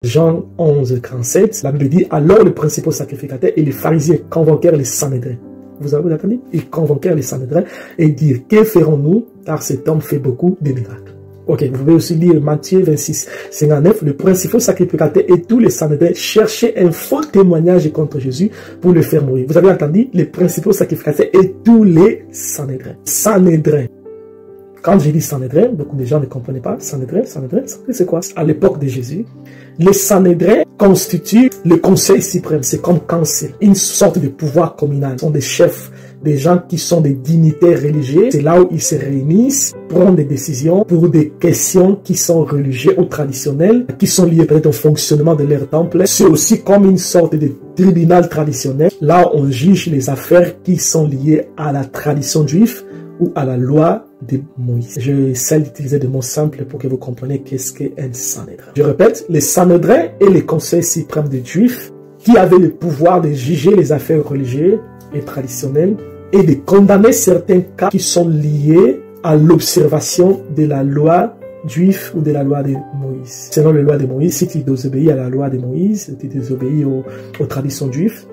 Jean 11, 37, la Bible dit, alors les principaux sacrificateurs et les pharisiens convoquèrent les Sanhédrins. Vous avez entendu? Ils convoquèrent les Sanhédrins et dirent, que ferons-nous? Car cet homme fait beaucoup de miracles. Ok, vous pouvez aussi lire Matthieu 26, 59. Le principal sacrificateur et tous les Sanhédrins cherchaient un faux témoignage contre Jésus pour le faire mourir. Vous avez entendu? Les principaux sacrificateurs et tous les Sanhédrins. Sanhédrins. Quand j'ai dit Sanhédrin, beaucoup de gens ne comprenaient pas. Sanhédrin, c'est quoi? À l'époque de Jésus, les Sanhédrins constituent le conseil suprême. C'est comme conseil, une sorte de pouvoir communal. Ce sont des chefs, des gens qui sont des dignitaires religieux. C'est là où ils se réunissent, prennent des décisions pour des questions qui sont religieuses ou traditionnelles, qui sont liées peut-être au fonctionnement de leur temple. C'est aussi comme une sorte de tribunal traditionnel. Là, on juge les affaires qui sont liées à la tradition juive ou à la loi de Moïse. Je essaie d'utiliser des mots simples pour que vous compreniez qu'est-ce qu'est un Sanhédrin. Je répète, les Sanhédrins et les conseils suprêmes des Juifs qui avaient le pouvoir de juger les affaires religieuses et traditionnelles et de condamner certains cas qui sont liés à l'observation de la loi juive ou de la loi de Moïse. Selon la loi de Moïse, si tu désobéis à la loi de Moïse, si tu désobéis aux traditions juives,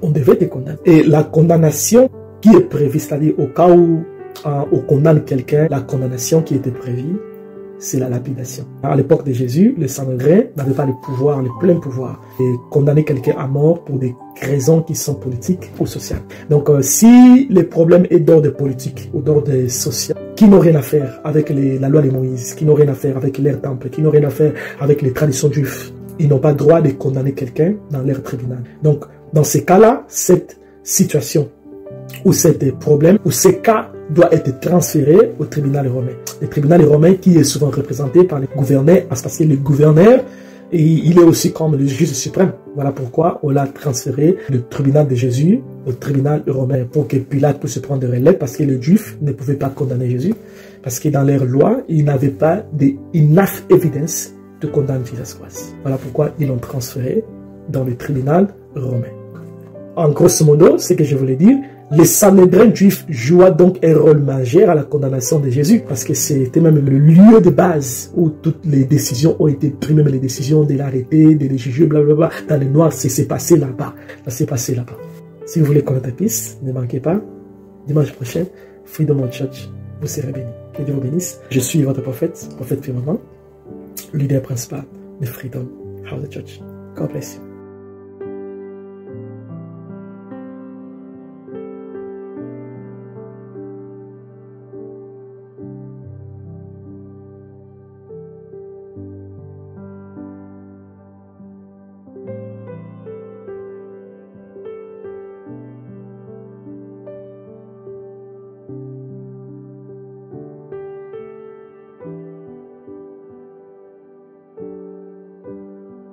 on devait te condamner. Et la condamnation qui est prévue, c'est-à-dire au cas où on condamne quelqu'un, la condamnation qui était prévue, c'est la lapidation. À l'époque de Jésus, les Sanhédrins n'avaient pas le pouvoir, le plein pouvoir, de condamner quelqu'un à mort pour des raisons qui sont politiques ou sociales. Donc, si le problème est d'ordre politique ou d'ordre social, qui n'ont rien à faire avec la loi de Moïse, qui n'ont rien à faire avec leur temple, qui n'ont rien à faire avec les traditions juives, ils n'ont pas le droit de condamner quelqu'un dans leur tribunal. Donc, dans ces cas-là, cette situation ou ces problèmes ou ces cas doit être transféré au tribunal romain. Le tribunal romain qui est souvent représenté par le gouverneur, parce que le gouverneur, il est aussi comme le juge suprême. Voilà pourquoi on l'a transféré le tribunal de Jésus au tribunal romain, pour que Pilate puisse prendre de relève, parce que les Juifs ne pouvaient pas condamner Jésus, parce que dans leur loi, ils n'avaient pas enough evidence de condamner Jesus Christ. Voilà pourquoi ils l'ont transféré dans le tribunal romain. En grosso modo, ce que je voulais dire, les Sanhédrins juifs jouaient donc un rôle majeur à la condamnation de Jésus, parce que c'était même le lieu de base où toutes les décisions ont été prises, même les décisions de l'arrêter, de les juger, blablabla, dans le noir, c'est passé là-bas. Ça s'est passé là-bas. Si vous voulez connaître plus, ne manquez pas, dimanche prochain, Freedom of Church, vous serez bénis. Que Dieu vous bénisse. Je suis votre prophète Firmament, leader principal de Freedom House of Church. God bless you.